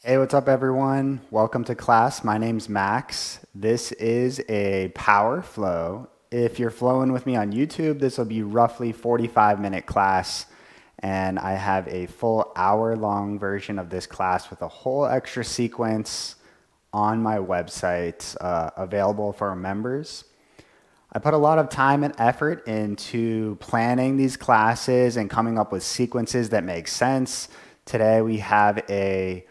Hey, what's up, everyone? Welcome to class. My name's Max. This is a power flow. If you're flowing with me on YouTube, this will be roughly 45-minute class, and I have a full hour-long version of this class with a whole extra sequence on my website available for our members. I put a lot of time and effort into planning these classes and coming up with sequences that make sense. Today we have a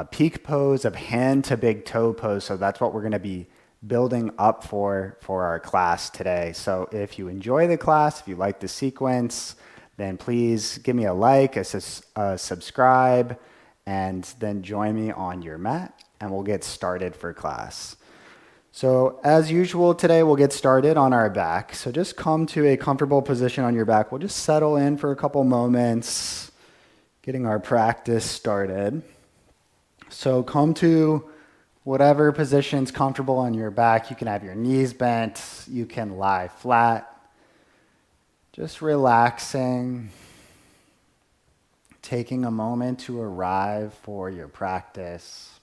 peak pose of hand to big toe pose. So that's what we're going to be building up for our class today. So if you enjoy the class, if you like the sequence, then please give me a like, a subscribe, and then join me on your mat and we'll get started for class. So as usual today, we'll get started on our back. So just come to a comfortable position on your back. We'll just settle in for a couple moments, getting our practice started. So come to whatever position's comfortable on your back. You can have your knees bent. You can lie flat. Just relaxing, taking a moment to arrive for your practice.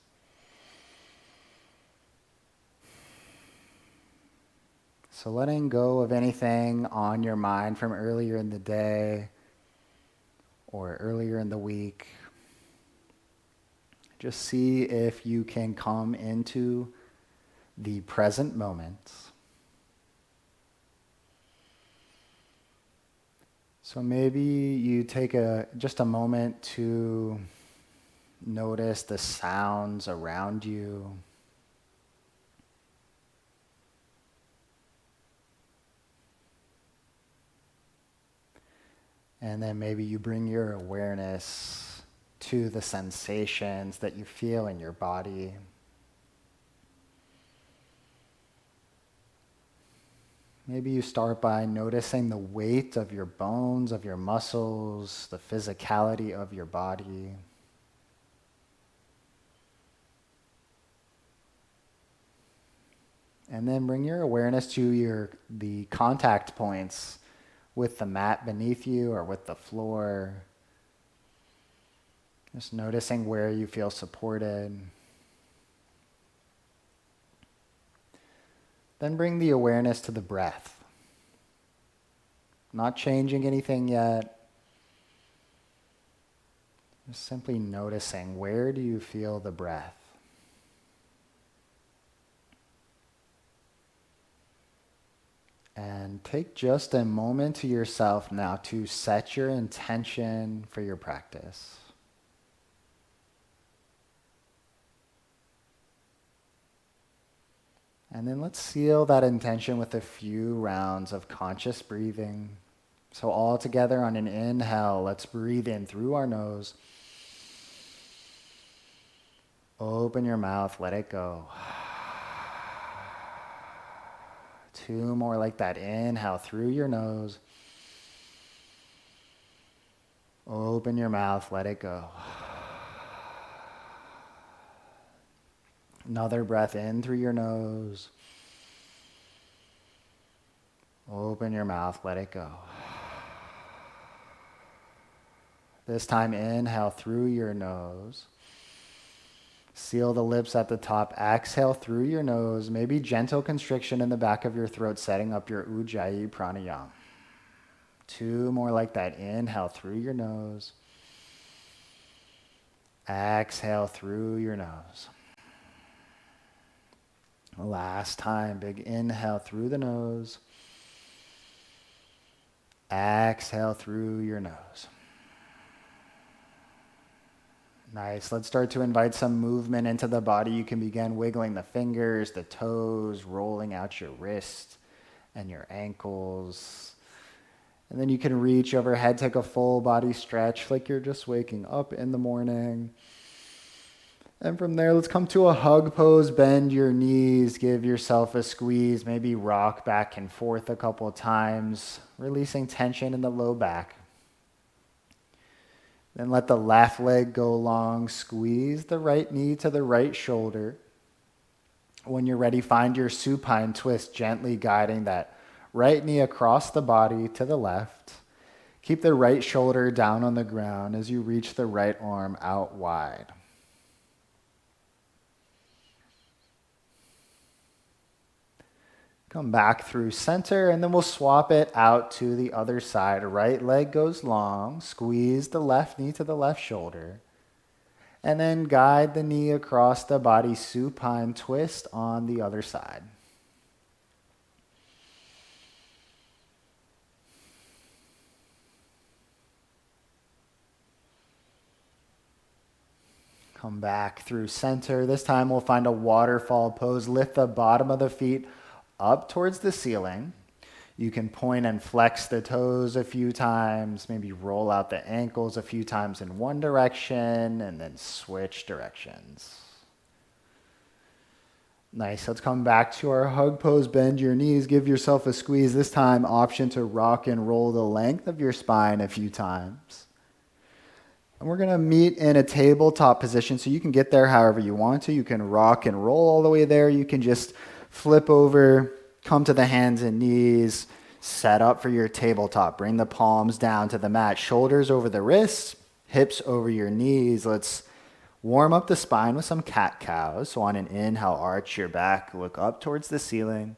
So letting go of anything on your mind from earlier in the day or earlier in the week. Just see if you can come into the present moment. So maybe you take just a moment to notice the sounds around you. And then maybe you bring your awareness to the sensations that you feel in your body. Maybe you start by noticing the weight of your bones, of your muscles, the physicality of your body. And then bring your awareness to the contact points with the mat beneath you or with the floor. Just noticing where you feel supported. Then bring the awareness to the breath. Not changing anything yet. Just simply noticing, where do you feel the breath? And take just a moment to yourself now to set your intention for your practice. And then let's seal that intention with a few rounds of conscious breathing. So all together on an inhale, let's breathe in through our nose. Open your mouth, let it go. 2 more like that. Inhale through your nose. Open your mouth, let it go. Another breath in through your nose. Open your mouth, let it go. This time, inhale through your nose. Seal the lips at the top. Exhale through your nose. Maybe gentle constriction in the back of your throat, setting up your Ujjayi pranayama. 2 more like that. Inhale through your nose. Exhale through your nose. Last time, big inhale through the nose. Exhale through your nose. Nice. Let's start to invite some movement into the body. You can begin wiggling the fingers, the toes, rolling out your wrists and your ankles. And then you can reach overhead, take a full body stretch like you're just waking up in the morning. And from there, let's come to a hug pose. Bend your knees, give yourself a squeeze, maybe rock back and forth a couple of times, releasing tension in the low back. Then let the left leg go long, squeeze the right knee to the right shoulder. When you're ready, find your supine twist, gently guiding that right knee across the body to the left. Keep the right shoulder down on the ground as you reach the right arm out wide. Come back through center, and then we'll swap it out to the other side. Right leg goes long. Squeeze the left knee to the left shoulder. And then guide the knee across the body, supine twist on the other side. Come back through center. This time we'll find a waterfall pose. Lift the bottom of the feet up towards the ceiling. You can point and flex the toes a few times, maybe roll out the ankles a few times in one direction, and then switch directions. Nice. Let's come back to our hug pose. Bend your knees. Give yourself a squeeze. This time, option to rock and roll the length of your spine a few times. And we're going to meet in a tabletop position, so you can get there however you want to. You can rock and roll all the way there. You can just flip over, come to the hands and knees, set up for your tabletop. Bring the palms down to the mat, shoulders over the wrists, hips over your knees. Let's warm up the spine with some cat-cows. So on an inhale, arch your back, look up towards the ceiling.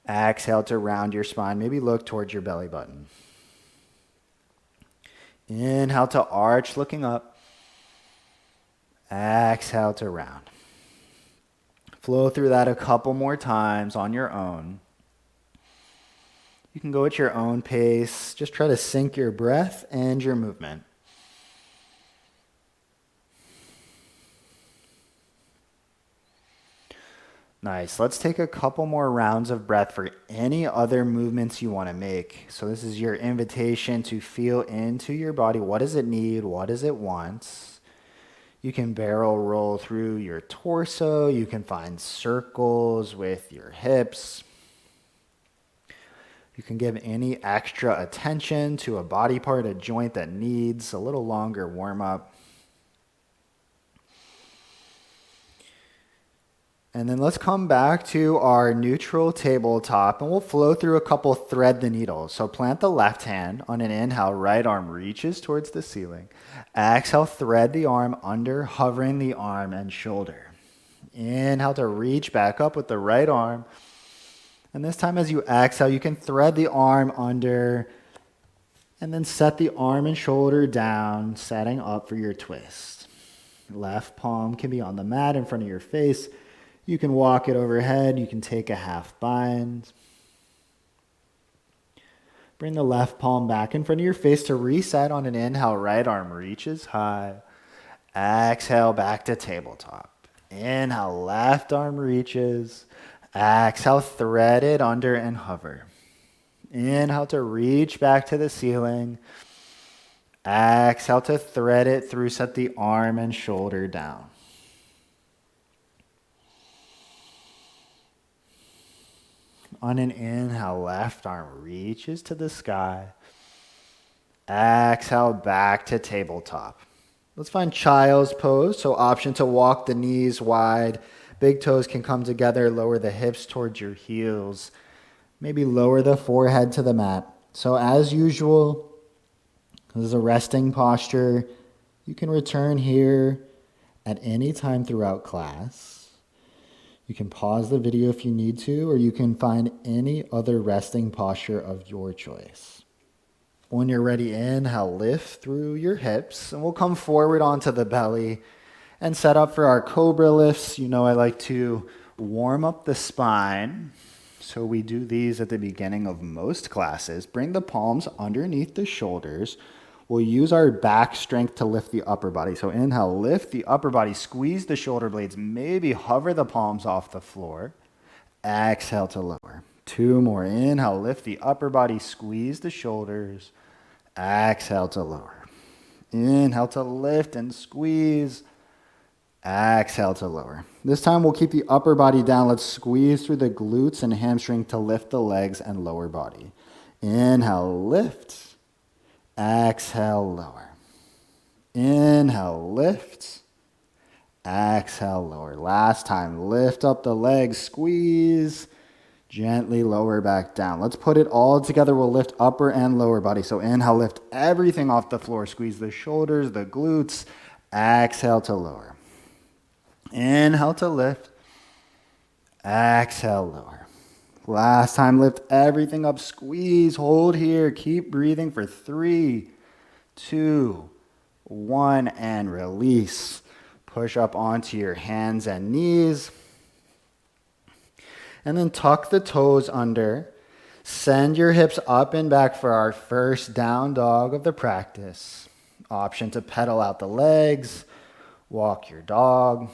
Exhale to round your spine, maybe look towards your belly button. Inhale to arch, looking up. Exhale to round. Flow through that a couple more times on your own. You can go at your own pace. Just try to sync your breath and your movement. Nice. Let's take a couple more rounds of breath for any other movements you want to make. So this is your invitation to feel into your body. What does it need? What does it want? You can barrel roll through your torso. You can find circles with your hips. You can give any extra attention to a body part, a joint that needs a little longer warm up. And then let's come back to our neutral tabletop, and we'll flow through a couple thread the needle. So plant the left hand. On an inhale, right arm reaches towards the ceiling. Exhale, thread the arm under, hovering the arm and shoulder. Inhale to reach back up with the right arm. And this time as you exhale, you can thread the arm under, and then set the arm and shoulder down, setting up for your twist. Left palm can be on the mat in front of your face. You can walk it overhead. You can take a half bind. Bring the left palm back in front of your face to reset. On an inhale, right arm reaches high. Exhale, back to tabletop. Inhale, left arm reaches. Exhale, thread it under and hover. Inhale to reach back to the ceiling. Exhale to thread it through, set the arm and shoulder down. On an inhale, left arm reaches to the sky. Exhale, back to tabletop. Let's find child's pose. So option to walk the knees wide. Big toes can come together. Lower the hips towards your heels. Maybe lower the forehead to the mat. So as usual, this is a resting posture. You can return here at any time throughout class. You can pause the video if you need to, or you can find any other resting posture of your choice. When you're ready, inhale, lift through your hips, and we'll come forward onto the belly and set up for our cobra lifts. You know I like to warm up the spine, so we do these at the beginning of most classes. Bring the palms underneath the shoulders. We'll use our back strength to lift the upper body. So inhale, lift the upper body, squeeze the shoulder blades, maybe hover the palms off the floor. Exhale to lower. Two more. Inhale, lift the upper body, squeeze the shoulders. Exhale to lower. Inhale to lift and squeeze. Exhale to lower. This time we'll keep the upper body down. Let's squeeze through the glutes and hamstring to lift the legs and lower body. Inhale, lift. Exhale, lower. Inhale, lift. Exhale, lower. Last time, lift up the legs, squeeze. Gently lower back down. Let's put it all together. We'll lift upper and lower body. So inhale, lift everything off the floor. Squeeze the shoulders, the glutes. Exhale to lower. Inhale to lift. Exhale, lower. Last time, lift everything up, squeeze, hold here, keep breathing for 3, 2, 1, and release. Push up onto your hands and knees. And then tuck the toes under. Send your hips up and back for our first down dog of the practice. Option to pedal out the legs, walk your dog.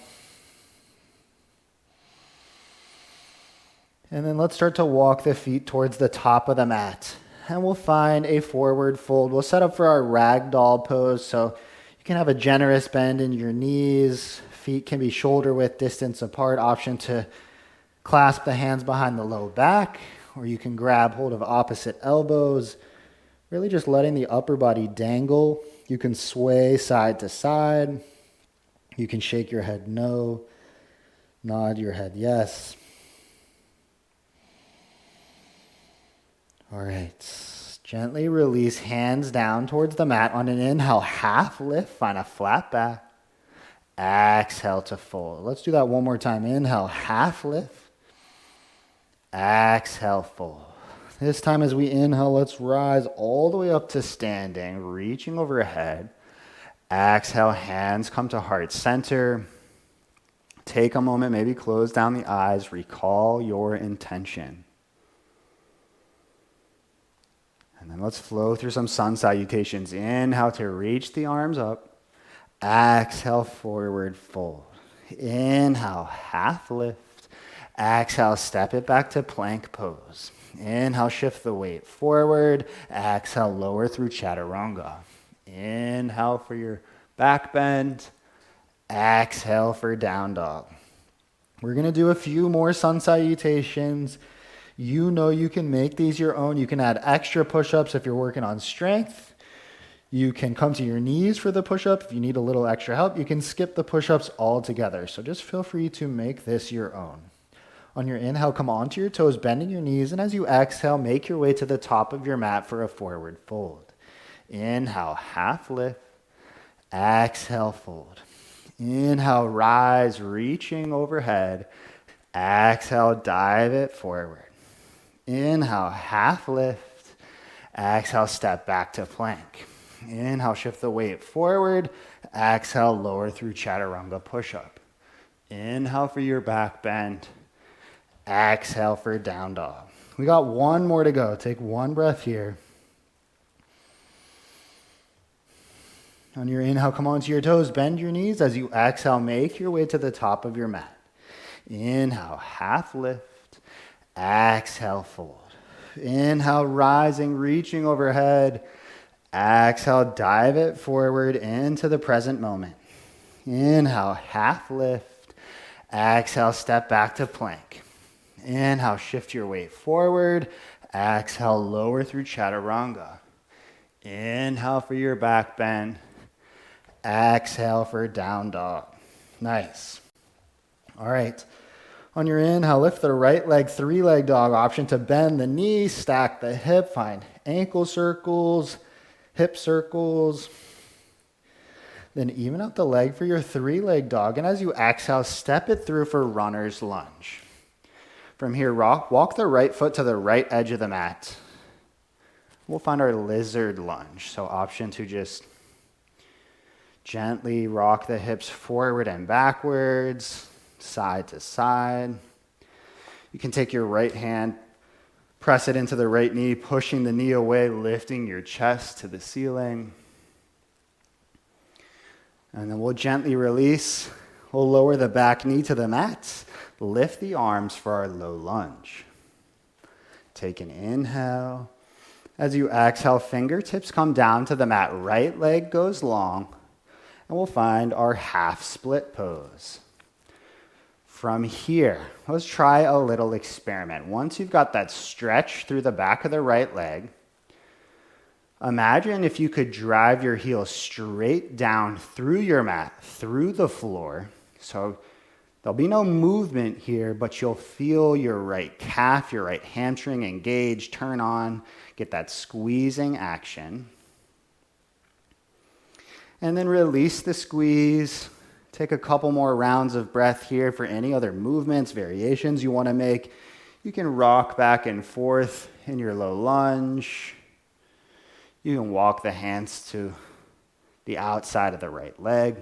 And then let's start to walk the feet towards the top of the mat. And we'll find a forward fold. We'll set up for our ragdoll pose. So you can have a generous bend in your knees. Feet can be shoulder width distance apart. Option to clasp the hands behind the low back, or you can grab hold of opposite elbows. Really just letting the upper body dangle. You can sway side to side. You can shake your head no, nod your head yes. All right, gently release hands down towards the mat. On an inhale, half lift, find a flat back. Exhale to fold. Let's do that one more time. Inhale, half lift. Exhale, fold. This time as we inhale, let's rise all the way up to standing, reaching overhead. Exhale, hands come to heart center. Take a moment, maybe close down the eyes, recall your intention. And then let's flow through some sun salutations. Inhale to reach the arms up. Exhale, forward fold. Inhale, half lift. Exhale, step it back to plank pose. Inhale, shift the weight forward. Exhale, lower through chaturanga. Inhale for your back bend. Exhale for down dog. We're going to do a few more sun salutations. You know you can make these your own. You can add extra push-ups if you're working on strength. You can come to your knees for the push-up. If you need a little extra help, you can skip the push-ups altogether. So just feel free to make this your own. On your inhale, come onto your toes, bending your knees. And as you exhale, make your way to the top of your mat for a forward fold. Inhale, half lift. Exhale, fold. Inhale, rise, reaching overhead. Exhale, dive it forward. Inhale, half lift. Exhale, step back to plank. Inhale, shift the weight forward. Exhale, lower through chaturanga push-up. Inhale for your back bend. Exhale for down dog. We got one more to go. Take one breath here. On your inhale, come onto your toes, bend your knees. As you exhale, make your way to the top of your mat. Inhale, half lift. Exhale, fold. Inhale, rising, reaching overhead. Exhale, dive it forward into the present moment. Inhale, half lift. Exhale, step back to plank. Inhale, shift your weight forward. Exhale, lower through chaturanga. Inhale for your back bend. Exhale for down dog. Nice. All right. On your inhale, lift the right leg, 3-leg dog. Option to bend the knee, stack the hip, find ankle circles, hip circles. Then even out the leg for your 3-leg dog. And as you exhale, step it through for runner's lunge. From here, walk the right foot to the right edge of the mat. We'll find our lizard lunge. So option to just gently rock the hips forward and backwards, side to side. You can take your right hand, press it into the right knee, pushing the knee away, lifting your chest to the ceiling. And then we'll gently release. We'll lower the back knee to the mat. Lift the arms for our low lunge. Take an inhale. As you exhale, fingertips come down to the mat. Right leg goes long. And we'll find our half split pose. From here, let's try a little experiment. Once you've got that stretch through the back of the right leg, imagine if you could drive your heel straight down through your mat, through the floor. So there'll be no movement here, but you'll feel your right calf, your right hamstring engage, turn on, get that squeezing action. And then release the squeeze. Take a couple more rounds of breath here for any other movements, variations you want to make. You can rock back and forth in your low lunge. You can walk the hands to the outside of the right leg.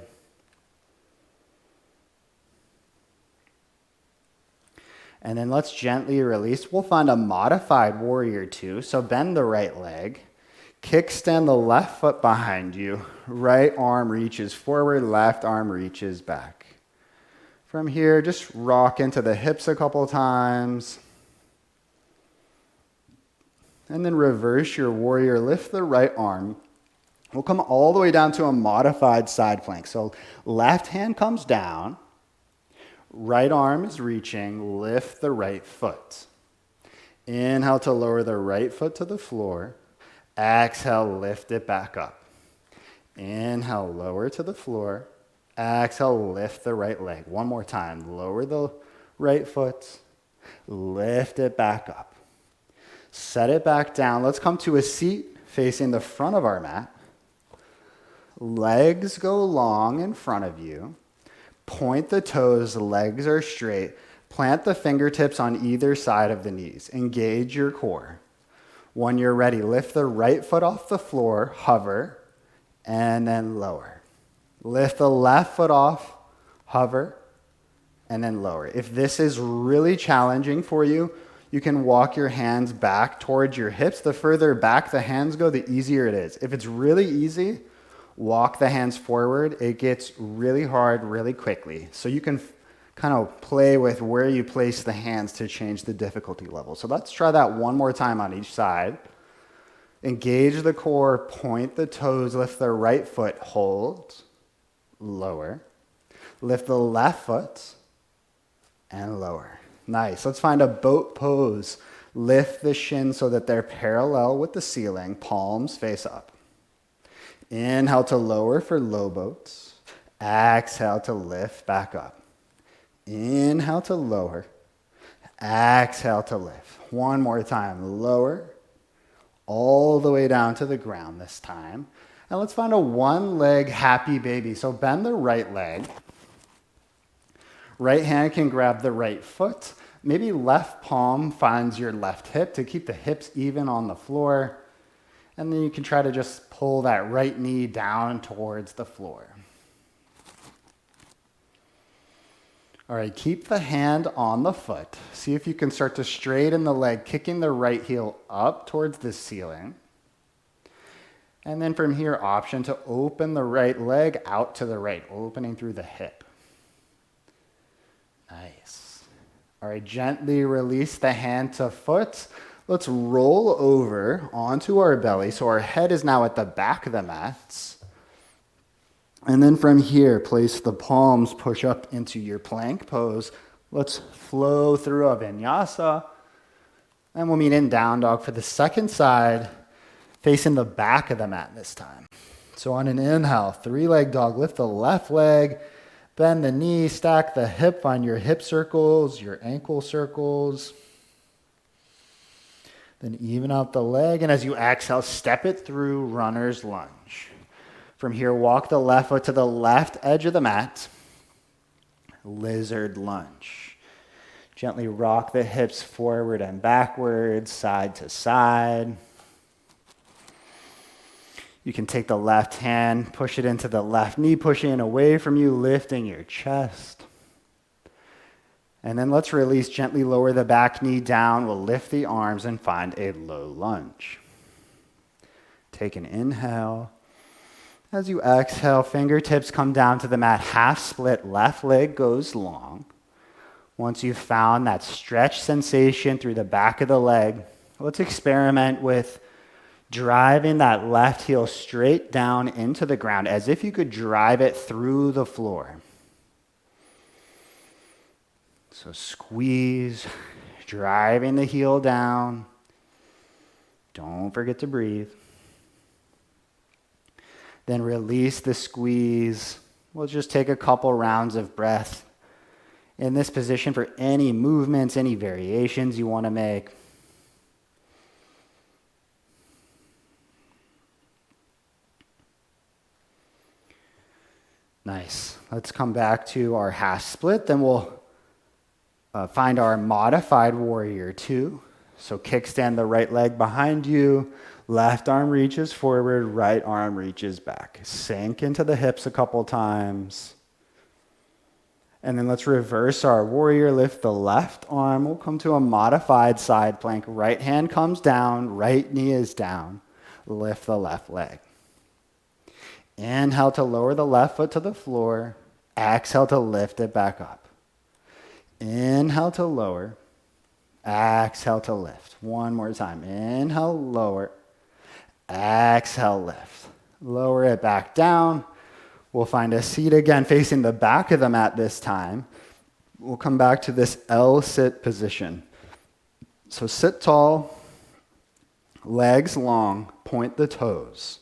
And then let's gently release. We'll find a modified warrior two. So bend the right leg. Kickstand the left foot behind you. Right arm reaches forward, left arm reaches back. From here, just rock into the hips a couple times. And then reverse your warrior. Lift the right arm. We'll come all the way down to a modified side plank. So left hand comes down. Right arm is reaching. Lift the right foot. Inhale to lower the right foot to the floor. Exhale, lift it back up. Inhale, lower to the floor. Exhale, lift the right leg. One more time. Lower the right foot. Lift it back up. Set it back down. Let's come to a seat facing the front of our mat. Legs go long in front of you. Point the toes, legs are straight. Plant the fingertips on either side of the knees. Engage your core. When you're ready, lift the right foot off the floor, hover, and then lower. Lift the left foot off, hover, and then lower. If this is really challenging for you, you can walk your hands back towards your hips. The further back the hands go, the easier it is. If it's really easy, walk the hands forward. It gets really hard really quickly. So you can kind of play with where you place the hands to change the difficulty level. So let's try that one more time on each side. Engage the core, point the toes, lift the right foot, hold, lower. Lift the left foot and lower. Nice. Let's find a boat pose. Lift the shins so that they're parallel with the ceiling, palms face up. Inhale to lower for low boats. Exhale to lift back up. Inhale to lower. Exhale to lift. One more time. Lower. All the way down to the ground this time. And let's find a one-leg happy baby. So bend the right leg. Right hand can grab the right foot. Maybe left palm finds your left hip to keep the hips even on the floor. And then you can try to just pull that right knee down towards the floor. All right, keep the hand on the foot. See if you can start to straighten the leg, kicking the right heel up towards the ceiling. And then from here, option to open the right leg out to the right, opening through the hip. Nice. All right, gently release the hand to foot. Let's roll over onto our belly. So our head is now at the back of the mat. And then from here, place the palms, push up into your plank pose. Let's flow through a vinyasa. And we'll meet in down dog for the second side, facing the back of the mat this time. So on an inhale, three-leg dog, lift the left leg, bend the knee, stack the hip, find your hip circles, your ankle circles. Then even out the leg, and as you exhale, step it through runner's lunge. From here, walk the left foot to the left edge of the mat. Lizard lunge. Gently rock the hips forward and backwards, side to side. You can take the left hand, push it into the left knee, pushing it away from you, lifting your chest. And then let's release, gently lower the back knee down. We'll lift the arms and find a low lunge. Take an inhale. As you exhale, fingertips come down to the mat, half split, left leg goes long. Once you've found that stretch sensation through the back of the leg, let's experiment with driving that left heel straight down into the ground as if you could drive it through the floor. So squeeze, driving the heel down. Don't forget to breathe. Then release the squeeze. We'll just take a couple rounds of breath in this position for any movements, any variations you want to make. Nice. Let's come back to our half split. Then we'll Find our modified warrior two. So kickstand the right leg behind you, left arm reaches forward, right arm reaches back. Sink into the hips a couple times. And then let's reverse our warrior, lift the left arm. We'll come to a modified side plank. Right hand comes down, right knee is down. Lift the left leg. Inhale to lower the left foot to the floor. Exhale to lift it back up. Inhale to lower. Exhale to lift. One more time. Inhale, lower. Exhale, lift. Lower it back down. We'll find a seat again facing the back of the mat this time. We'll come back to this L-sit position. So sit tall, legs long, point the toes.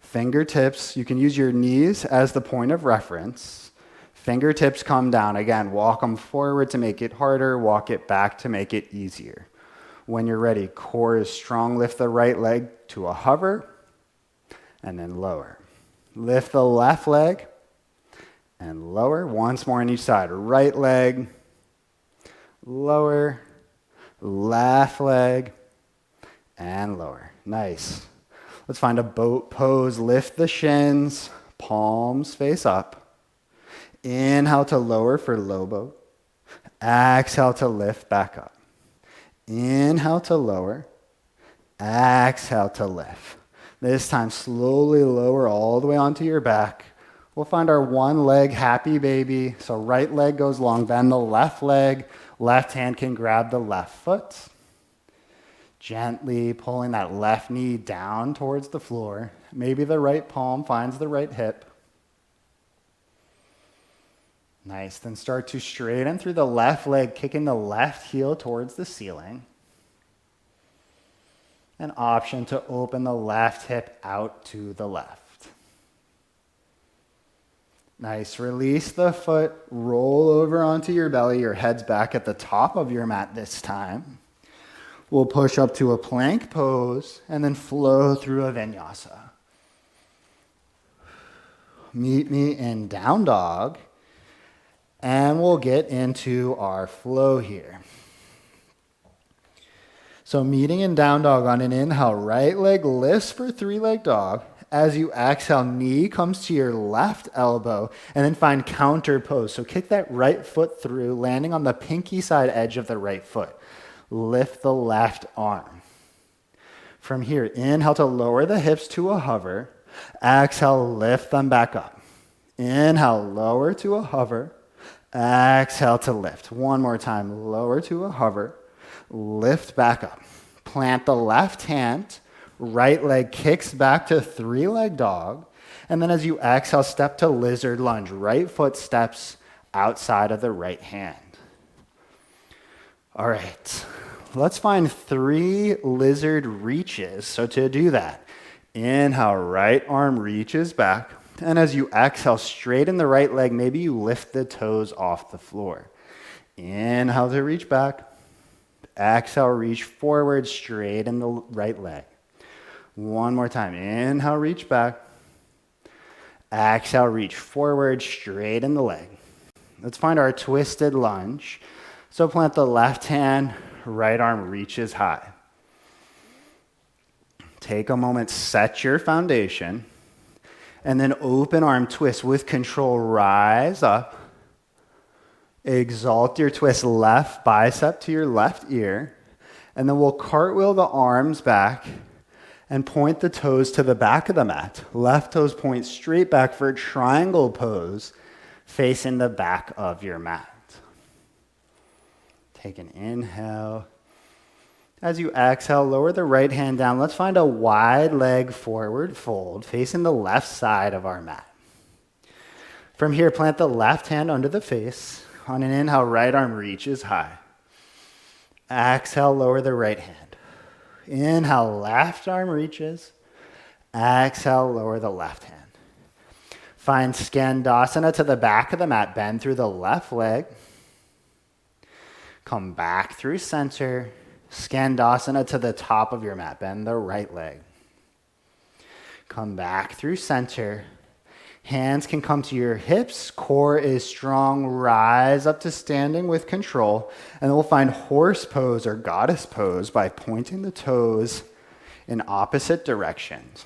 Fingertips, you can use your knees as the point of reference. Fingertips come down. Again, walk them forward to make it harder, walk it back to make it easier. When you're ready, core is strong. Lift the right leg to a hover, and then lower. Lift the left leg, and lower. Once more on each side. Right leg, lower, left leg, and lower. Nice. Let's find a boat pose. Lift the shins, palms face up. Inhale to lower for low boat. Exhale to lift back up. Inhale to lower. Exhale to lift. This time, slowly lower all the way onto your back. We'll find our one leg happy baby. So right leg goes long, bend the left leg. Left hand can grab the left foot. Gently pulling that left knee down towards the floor. Maybe the right palm finds the right hip. Nice. Then start to straighten through the left leg, kicking the left heel towards the ceiling. An option to open the left hip out to the left. Nice. Release the foot, roll over onto your belly. Your head's back at the top of your mat this time. We'll push up to a plank pose and then flow through a vinyasa. Meet me in down dog. And we'll get into our flow here. So meeting in down dog on an inhale, right leg lifts for three-leg dog. As you exhale, knee comes to your left elbow, and then find counter pose. So kick that right foot through, landing on the pinky side edge of the right foot. Lift the left arm. From here, inhale to lower the hips to a hover. Exhale, lift them back up. Inhale, lower to a hover. Exhale to lift. One more time. Lower to a hover. Lift back up. Plant the left hand. Right leg kicks back to three-leg dog. And then as you exhale, step to lizard lunge. Right foot steps outside of the right hand. All right. Let's find 3 lizard reaches. So to do that, inhale, right arm reaches back. And as you exhale, straighten the right leg. Maybe you lift the toes off the floor. Inhale to reach back. Exhale, reach forward, straighten the right leg. One more time. Inhale, reach back. Exhale, reach forward, straighten the leg. Let's find our twisted lunge. So plant the left hand, right arm reaches high. Take a moment, set your foundation. And then open arm twist with control, rise up. Exalt your twist, left bicep to your left ear. And then we'll cartwheel the arms back and point the toes to the back of the mat. Left toes point straight back for a triangle pose, facing the back of your mat. Take an inhale. As you exhale, lower the right hand down. Let's find a wide leg forward fold facing the left side of our mat. From here, plant the left hand under the face. On an inhale, right arm reaches high. Exhale, lower the right hand. Inhale, left arm reaches. Exhale, lower the left hand. Find Skandasana to the back of the mat. Bend through the left leg. Come back through center. Skandasana to the top of your mat. Bend the right leg. Come back through center. Hands can come to your hips, core is strong, rise up to standing with control, and then we'll find horse pose or goddess pose by pointing the toes in opposite directions.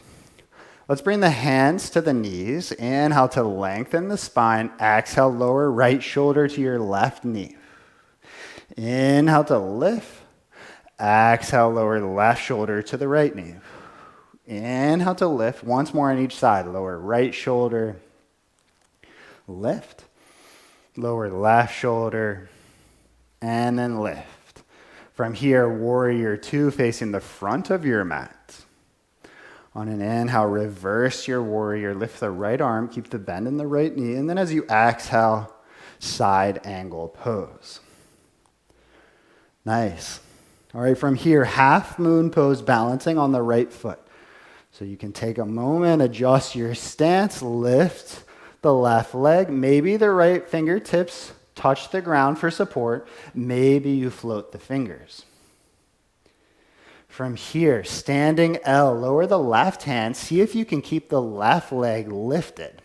Let's bring the hands to the knees. Inhale to lengthen the spine. Exhale, lower right shoulder to your left knee. Inhale to lift. Exhale, lower left shoulder to the right knee. Inhale to lift. Once more on each side. Lower right shoulder. Lift. Lower left shoulder. And then lift. From here, warrior two facing the front of your mat. On an inhale, reverse your warrior. Lift the right arm. Keep the bend in the right knee. And then as you exhale, side angle pose. Nice. All right, from here, half moon pose, balancing on the right foot. So you can take a moment, adjust your stance, lift the left leg. Maybe the right fingertips touch the ground for support. Maybe you float the fingers. From here, standing L, lower the left hand. See if you can keep the left leg lifted.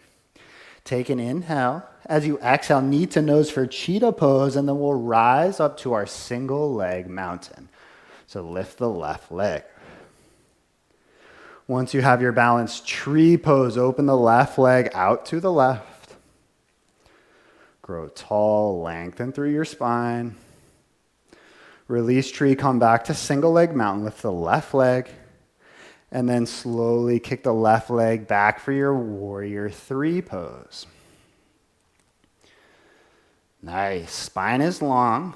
Take an inhale. As you exhale, knee to nose for cheetah pose, and then we'll rise up to our single leg mountain. So lift the left leg. Once you have your balanced tree pose, open the left leg out to the left. Grow tall, lengthen through your spine. Release tree, come back to single leg mountain. Lift the left leg. And then slowly kick the left leg back for your warrior three pose. Nice. Spine is long.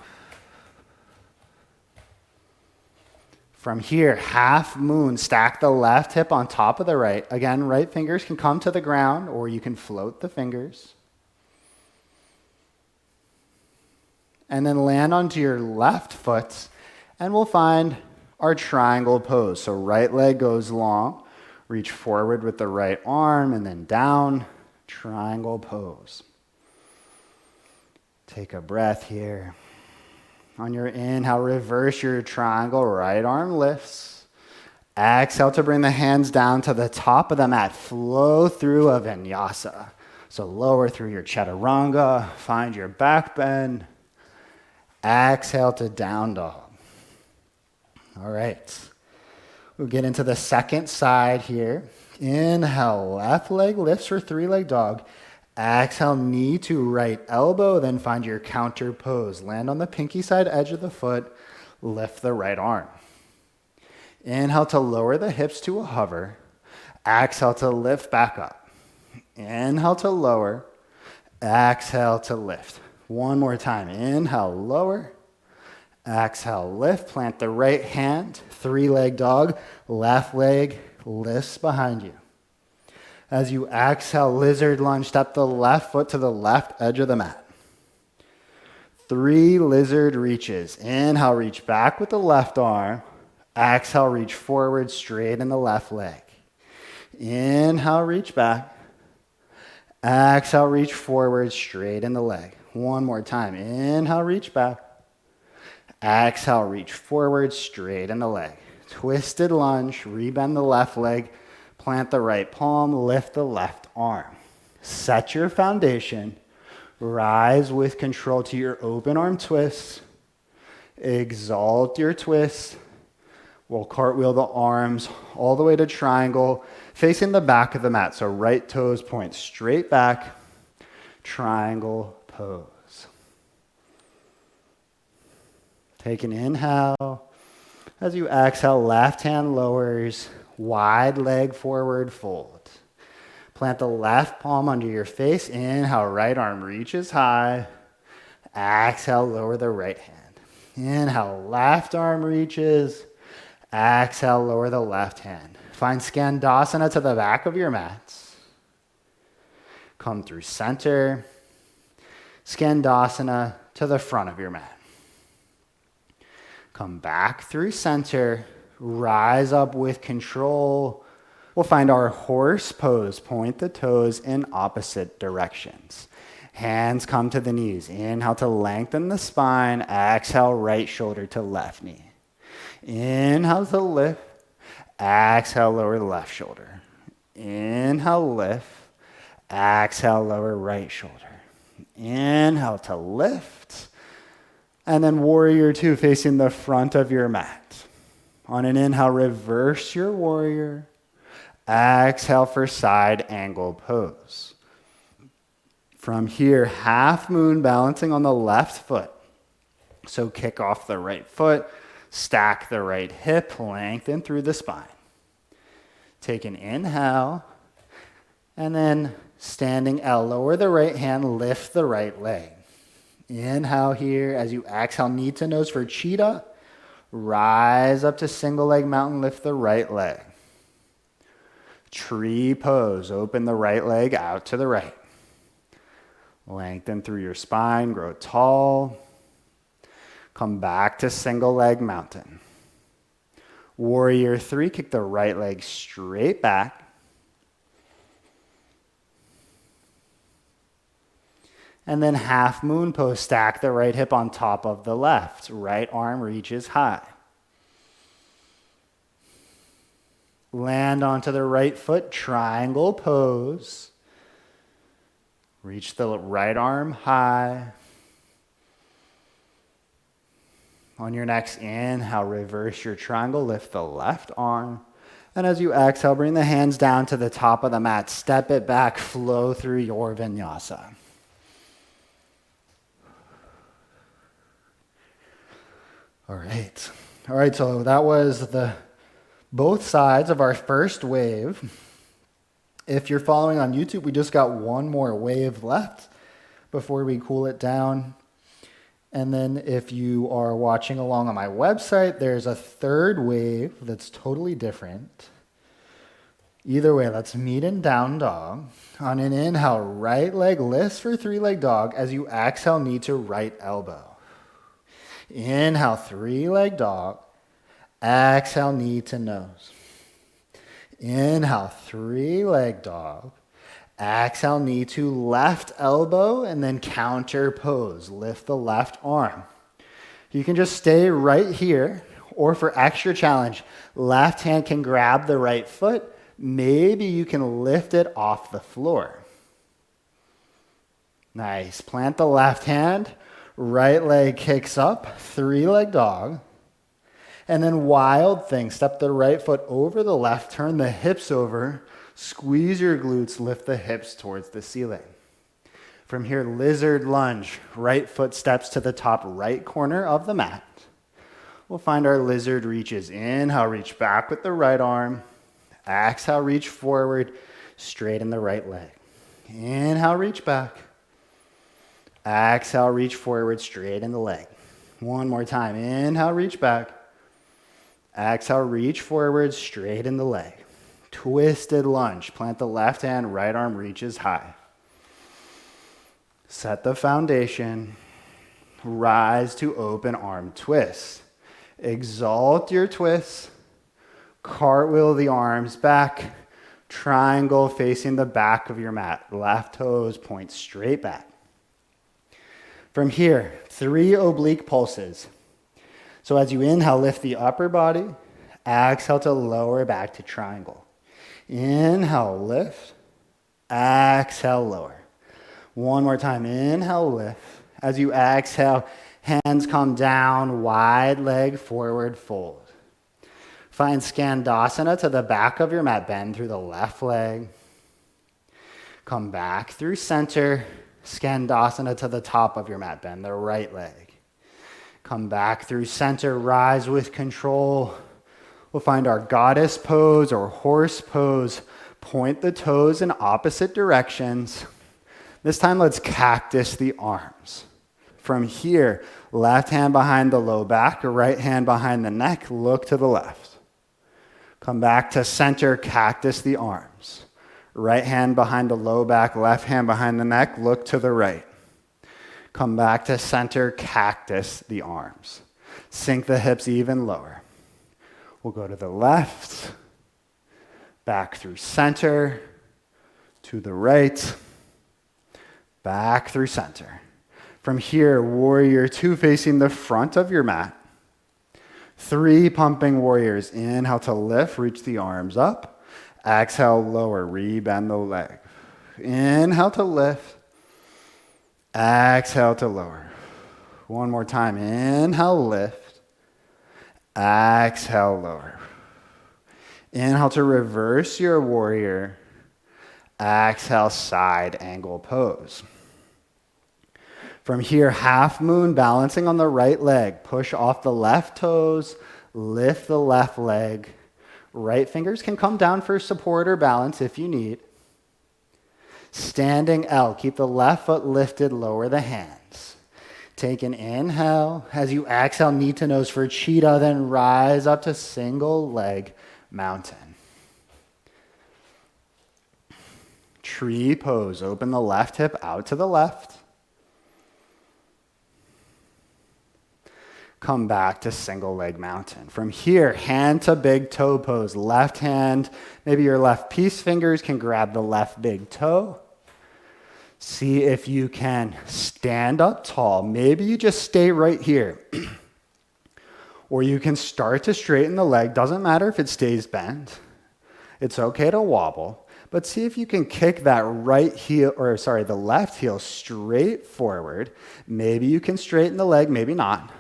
From here, half moon. Stack the left hip on top of the right. Again, right fingers can come to the ground or you can float the fingers. And then land onto your left foot, and we'll find our triangle pose. So right leg goes long, reach forward with the right arm, and then down, triangle pose. Take a breath here. On your inhale, reverse your triangle, right arm lifts. Exhale to bring the hands down to the top of the mat. Flow through a vinyasa. So lower through your chaturanga, find your back bend. Exhale to down dog. All right. We'll get into the second side here. Inhale, left leg lifts for three-leg dog. Exhale, knee to right elbow, then find your counter pose. Land on the pinky side edge of the foot, lift the right arm. Inhale to lower the hips to a hover. Exhale to lift back up. Inhale to lower. Exhale to lift. One more time. Inhale, lower. Exhale, lift. Plant the right hand. Three-leg dog. Left leg lifts behind you. As you exhale, lizard lunge, step the left foot to the left edge of the mat. 3 lizard reaches. Inhale, reach back with the left arm. Exhale, reach forward, straighten the left leg. Inhale, reach back. Exhale, reach forward, straighten the leg. One more time. Inhale, reach back. Exhale, reach forward, straighten the leg. Twisted lunge, rebend the left leg, plant the right palm, lift the left arm. Set your foundation. Rise with control to your open arm twist. Exalt your twist. We'll cartwheel the arms all the way to triangle, facing the back of the mat. So right toes point straight back, triangle pose. Take an inhale. As you exhale, left hand lowers, wide leg forward fold. Plant the left palm under your face. Inhale, right arm reaches high. Exhale, lower the right hand. Inhale, left arm reaches. Exhale, lower the left hand. Find Skandasana to the back of your mats. Come through center. Skandasana to the front of your mat. Come back through center. Rise up with control. We'll find our horse pose. Point the toes in opposite directions. Hands come to the knees. Inhale to lengthen the spine. Exhale, right shoulder to left knee. Inhale to lift. Exhale, lower the left shoulder. Inhale, lift. Exhale, lower right shoulder. Inhale to lift. And then warrior two facing the front of your mat. On an inhale, reverse your warrior. Exhale for side angle pose. From here, half moon balancing on the left foot. So kick off the right foot, stack the right hip, lengthen through the spine. Take an inhale, and then standing L, lower the right hand, lift the right leg. Inhale here. As you exhale, knee to nose for cheetah. Rise up to single leg mountain, lift the right leg. Tree pose, open the right leg out to the right. Lengthen through your spine, grow tall. Come back to single leg mountain. Warrior three, kick the right leg straight back. And then half moon pose, stack the right hip on top of the left. Right arm reaches high. Land onto the right foot, triangle pose. Reach the right arm high. On your next inhale, reverse your triangle, lift the left arm. And as you exhale, bring the hands down to the top of the mat. Step it back, flow through your vinyasa. All right, so that was both sides of our first wave. If you're following on YouTube, we just got one more wave left before we cool it down. And then if you are watching along on my website, there's a third wave that's totally different. Either way, let's meet in down dog. On an inhale, right leg lifts for three-leg dog. As you exhale, knee to right elbow. Inhale, three-leg dog. Exhale, knee to nose. Inhale, three-leg dog. Exhale, knee to left elbow, and then counter pose. Lift the left arm. You can just stay right here, or for extra challenge, left hand can grab the right foot. Maybe you can lift it off the floor. Nice. Plant the left hand. Right leg kicks up, three-leg dog. And then wild thing, step the right foot over the left, turn the hips over, squeeze your glutes, lift the hips towards the ceiling. From here, lizard lunge, right foot steps to the top right corner of the mat. We'll find our lizard reaches. Inhale, reach back with the right arm. Exhale, reach forward, straighten the right leg. Inhale, reach back. Exhale, reach forward, straighten the leg. One more time. Inhale, reach back. Exhale, reach forward, straighten the leg. Twisted lunge. Plant the left hand, right arm reaches high. Set the foundation. Rise to open arm twist. Exalt your twist. Cartwheel the arms back. Triangle facing the back of your mat. Left toes point straight back. From here, 3 oblique pulses. So as you inhale, lift the upper body. Exhale to lower back to triangle. Inhale, lift. Exhale, lower. One more time. Inhale, lift. As you exhale, hands come down, wide leg forward fold. Find Skandasana to the back of your mat. Bend through the left leg. Come back through center. Skandasana to the top of your mat. Bend the right leg. Come back through center. Rise with control. We'll find our goddess pose or horse pose. Point the toes in opposite directions. This time, let's cactus the arms. From here, left hand behind the low back, right hand behind the neck. Look to the left. Come back to center. Cactus the arms. Right hand behind the low back, left hand behind the neck, look to the right. Come back to center, cactus the arms. Sink the hips even lower. We'll go to the left, back through center, to the right, back through center. From here, warrior two facing the front of your mat. 3 pumping warriors. Inhale to lift, reach the arms up. Exhale, lower, rebend the leg. Inhale to lift. Exhale to lower. One more time. Inhale, lift. Exhale, lower. Inhale to reverse your warrior. Exhale, side angle pose. From here, half moon, balancing on the right leg. Push off the left toes, lift the left leg. Right fingers can come down for support or balance if you need. Standing L, keep the left foot lifted, lower the hands. Take an inhale. As you exhale, knee to nose for cheetah, then rise up to single leg mountain. Tree pose, open the left hip out to the left. Come back to single leg mountain. From here, hand to big toe pose. Left hand, maybe your left peace fingers can grab the left big toe. See if you can stand up tall. Maybe you just stay right here. Or you can start to straighten the leg. Doesn't matter if it stays bent. It's okay to wobble. But see if you can kick that the left heel straight forward. Maybe you can straighten the leg, maybe not.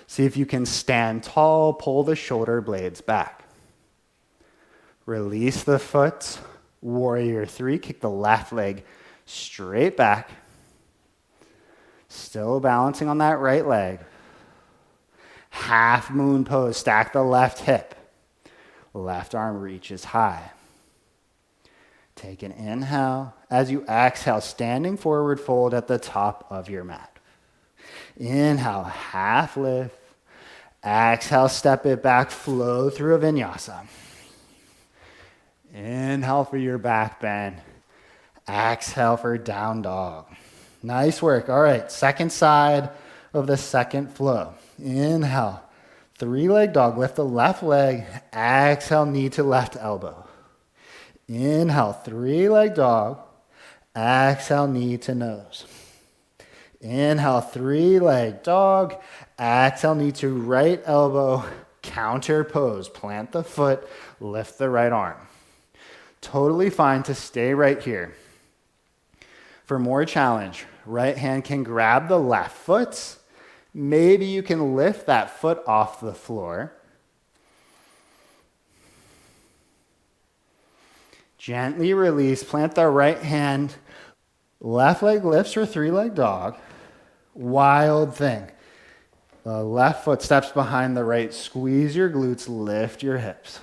See if you can stand tall, pull the shoulder blades back. Release the foot. Warrior 3, kick the left leg straight back. Still balancing on that right leg. Half moon pose, stack the left hip. Left arm reaches high. Take an inhale. As you exhale, standing forward fold at the top of your mat. Inhale, half lift. Exhale, step it back, flow through a vinyasa. Inhale for your back bend. Exhale for down dog. Nice work. All right, second side of the second flow. Inhale, 3-leg dog. Lift the left leg. Exhale, knee to left elbow. Inhale, 3-leg dog. Exhale, knee to nose. Inhale, 3-leg dog. Exhale, knee to right elbow. Counter pose. Plant the foot. Lift the right arm. Totally fine to stay right here. For more challenge, right hand can grab the left foot. Maybe you can lift that foot off the floor. Gently release. Plant the right hand. Left leg lifts for 3-leg dog. Wild thing. The left foot steps behind the right. Squeeze your glutes. Lift your hips.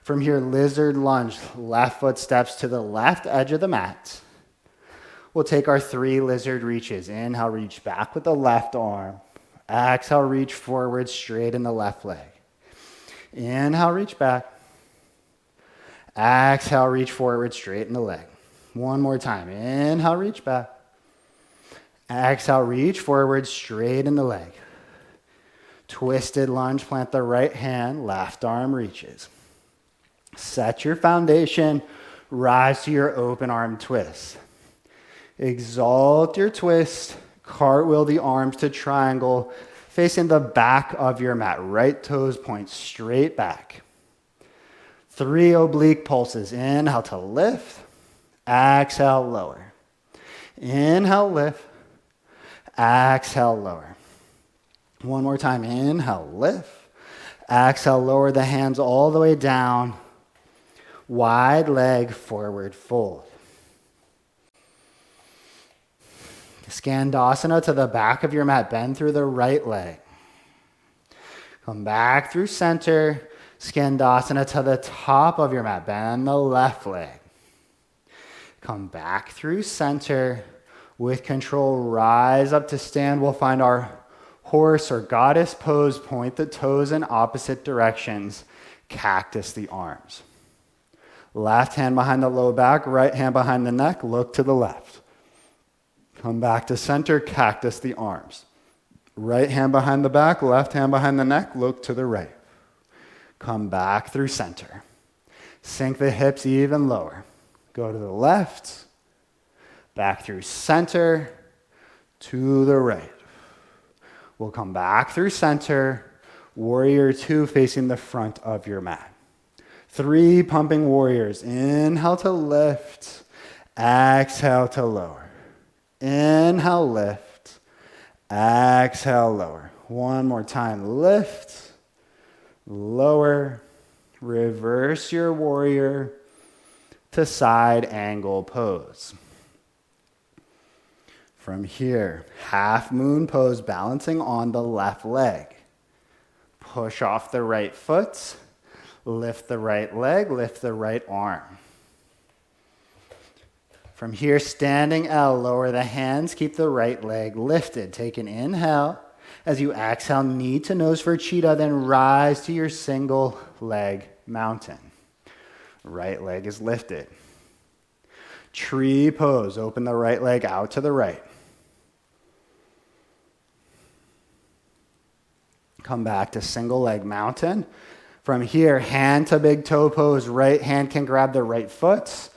From here, lizard lunge. Left foot steps to the left edge of the mat. We'll take our 3 lizard reaches. Inhale, reach back with the left arm. Exhale, reach forward, straight in the left leg. Inhale, reach back. Exhale, reach forward, straight in the leg. One more time. Inhale, reach back. Exhale, reach forward, straight in the leg. Twisted lunge, plant the right hand, left arm reaches. Set your foundation, rise to your open arm twist. Exalt your twist, cartwheel the arms to triangle, facing the back of your mat. Right toes point straight back. 3 oblique pulses. Inhale to lift. Exhale, lower. Inhale, lift. Exhale, lower. One more time. Inhale, lift. Exhale, lower the hands all the way down. Wide leg forward fold. Skandasana to the back of your mat. Bend through the right leg. Come back through center. Skandasana to the top of your mat. Bend the left leg. Come back through center. With control, rise up to stand. We'll find our horse or goddess pose. Point the toes in opposite directions. Cactus the arms. Left hand behind the low back. Right hand behind the neck. Look to the left. Come back to center, cactus the arms. Right hand behind the back, left hand behind the neck, look to the right. Come back through center. Sink the hips even lower. Go to the left, back through center, to the right. We'll come back through center, warrior 2 facing the front of your mat. 3 pumping warriors. Inhale to lift. Exhale to lower. Inhale, lift. Exhale, lower. One more time, lift, lower. Reverse your warrior to side angle pose. From here, half moon pose, balancing on the left leg. Push off the right foot, lift the right leg, lift the right arm. From here, standing L, lower the hands, keep the right leg lifted. Take an inhale. As you exhale, knee to nose for cheetah, then rise to your single leg mountain. Right leg is lifted. Tree pose, open the right leg out to the right. Come back to single leg mountain. From here, hand to big toe pose, right hand can grab the right foot.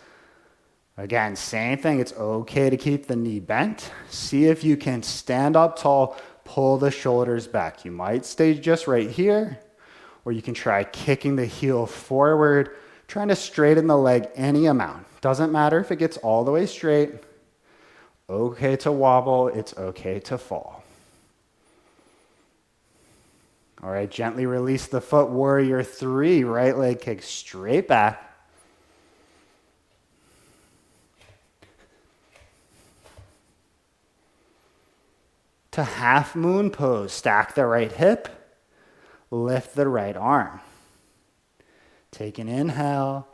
Again, same thing, it's okay to keep the knee bent. See if you can stand up tall, pull the shoulders back. You might stay just right here, or you can try kicking the heel forward, trying to straighten the leg any amount. Doesn't matter if it gets all the way straight. Okay to wobble, it's okay to fall. All right, gently release the foot, warrior three, right leg kick straight back. To half moon pose, stack the right hip, lift the right arm. Take an inhale.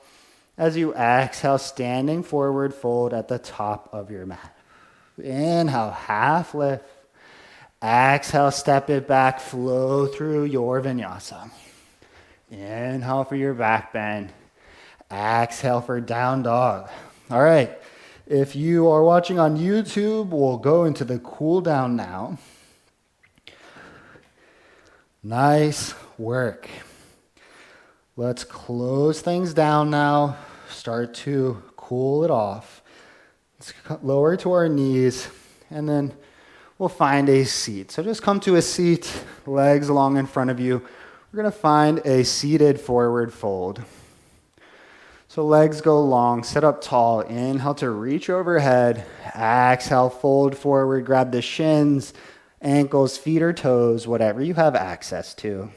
As you exhale, standing forward fold at the top of your mat. Inhale, half lift. Exhale, step it back, flow through your vinyasa. Inhale for your back bend. Exhale for down dog. All right, if you are watching on YouTube, we'll go into the cool down now. Nice work. Let's close things down now. Start to cool it off. Let's lower to our knees, and then we'll find a seat. So just come to a seat, legs long in front of you. We're going to find a seated forward fold. So legs go long, sit up tall. Inhale to reach overhead. Exhale, fold forward, grab the shins, ankles, feet or toes, whatever you have access to.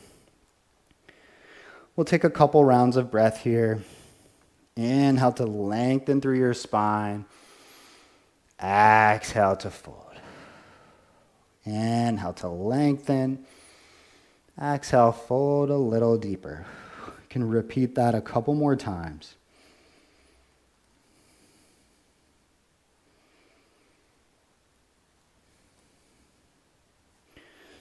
We'll take a couple rounds of breath here. Inhale to lengthen through your spine. Exhale to fold. Inhale to lengthen. Exhale, fold a little deeper. You can repeat that a couple more times.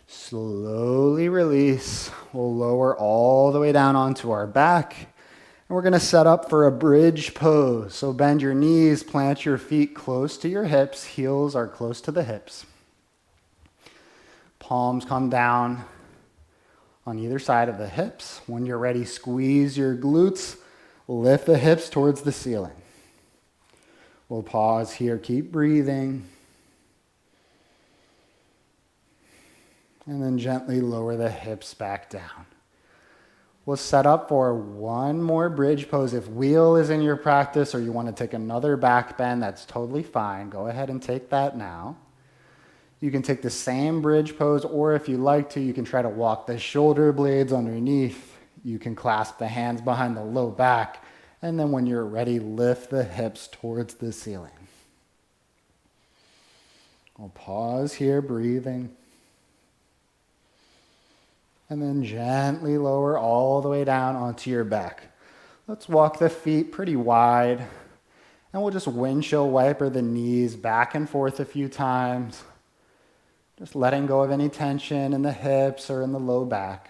Slowly release. We'll lower all the way down onto our back. And we're going to set up for a bridge pose. So bend your knees, plant your feet close to your hips. Heels are close to the hips. Palms come down on either side of the hips. When you're ready, squeeze your glutes. Lift the hips towards the ceiling. We'll pause here. Keep breathing. And then gently lower the hips back down. We'll set up for one more bridge pose. If wheel is in your practice or you want to take another back bend, that's totally fine. Go ahead and take that now. You can take the same bridge pose, or if you like to, you can try to walk the shoulder blades underneath. You can clasp the hands behind the low back. And then when you're ready, lift the hips towards the ceiling. We'll pause here, breathing. And then gently lower all the way down onto your back. Let's walk the feet pretty wide. And we'll just windshield wiper the knees back and forth a few times. Just letting go of any tension in the hips or in the low back.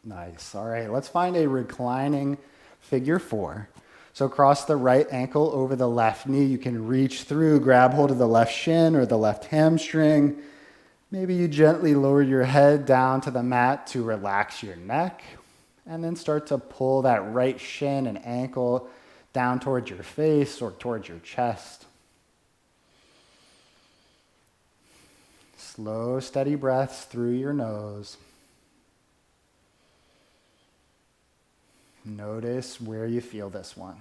Nice. All right, let's find a reclining figure four. So cross the right ankle over the left knee. You can reach through, grab hold of the left shin or the left hamstring. Maybe you gently lower your head down to the mat to relax your neck. And then start to pull that right shin and ankle down towards your face or towards your chest. Slow, steady breaths through your nose. Notice where you feel this one.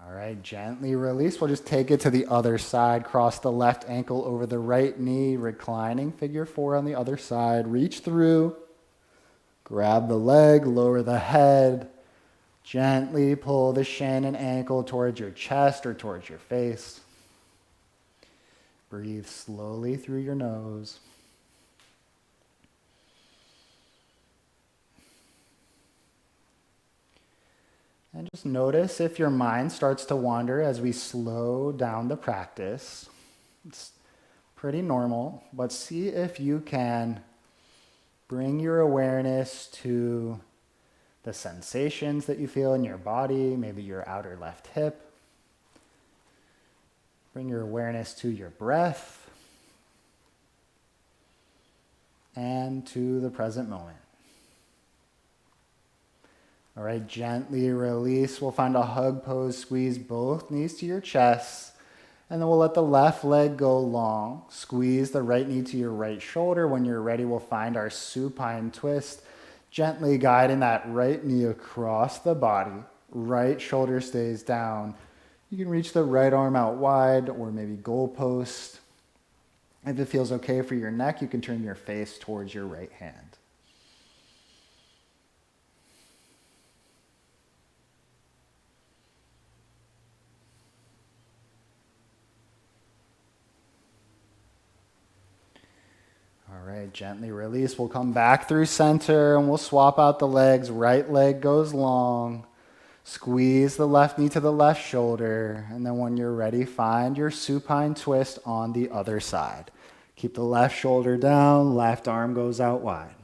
All right, gently release. We'll just take it to the other side. Cross the left ankle over the right knee, reclining figure 4 on the other side. Reach through, grab the leg, lower the head. Gently pull the shin and ankle towards your chest or towards your face. Breathe slowly through your nose. And just notice if your mind starts to wander as we slow down the practice. It's pretty normal, but see if you can bring your awareness to the sensations that you feel in your body, maybe your outer left hip. Bring your awareness to your breath and to the present moment. All right, gently release. We'll find a hug pose. Squeeze both knees to your chest. And then we'll let the left leg go long. Squeeze the right knee to your right shoulder. When you're ready, we'll find our supine twist. Gently guiding that right knee across the body. Right shoulder stays down. You can reach the right arm out wide or maybe goalpost. If it feels okay for your neck, you can turn your face towards your right hand. All right, gently release. We'll come back through center and we'll swap out the legs. Right leg goes long. Squeeze the left knee to the left shoulder. And then when you're ready, find your supine twist on the other side. Keep the left shoulder down, left arm goes out wide.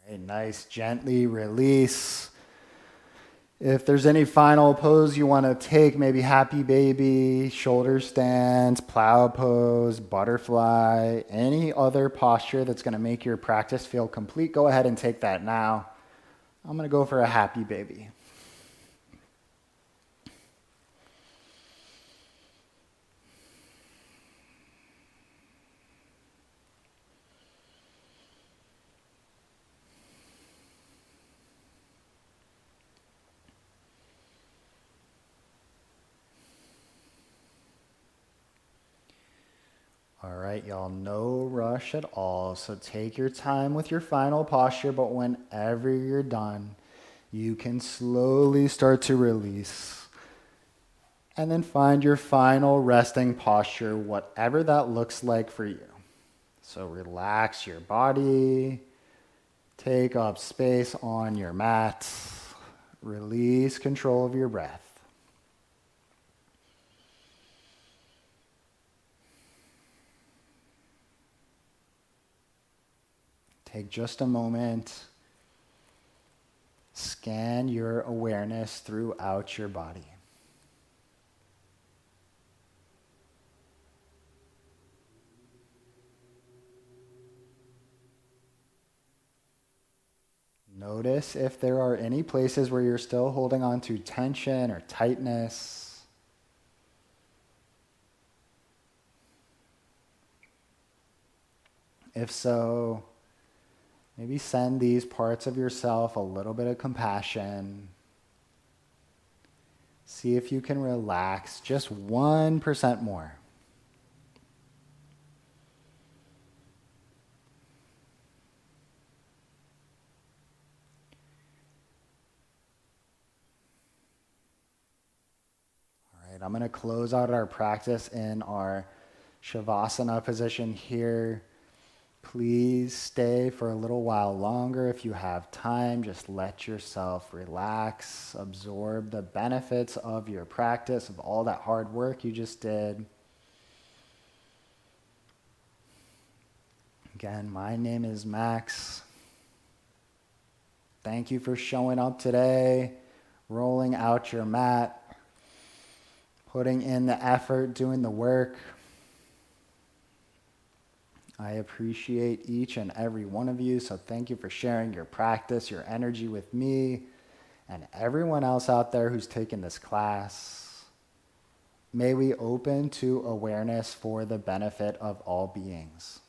All right, nice, gently release. If there's any final pose you want to take, maybe happy baby, shoulder stands, plow pose, butterfly, any other posture that's going to make your practice feel complete, go ahead and take that now. I'm going to go for a happy baby. All right, y'all, no rush at all. So take your time with your final posture, but whenever you're done, you can slowly start to release. And then find your final resting posture, whatever that looks like for you. So relax your body, take up space on your mat, release control of your breath. Take just a moment, scan your awareness throughout your body. Notice if there are any places where you're still holding on to tension or tightness. If so, maybe send these parts of yourself a little bit of compassion. See if you can relax just 1% more. All right, I'm going to close out our practice in our Savasana position here. Please stay for a little while longer. If you have time, just let yourself relax, absorb the benefits of your practice, of all that hard work you just did. Again, my name is Max. Thank you for showing up today, rolling out your mat, putting in the effort, doing the work. I appreciate each and every one of you, so thank you for sharing your practice, your energy with me, and everyone else out there who's taken this class. May we open to awareness for the benefit of all beings.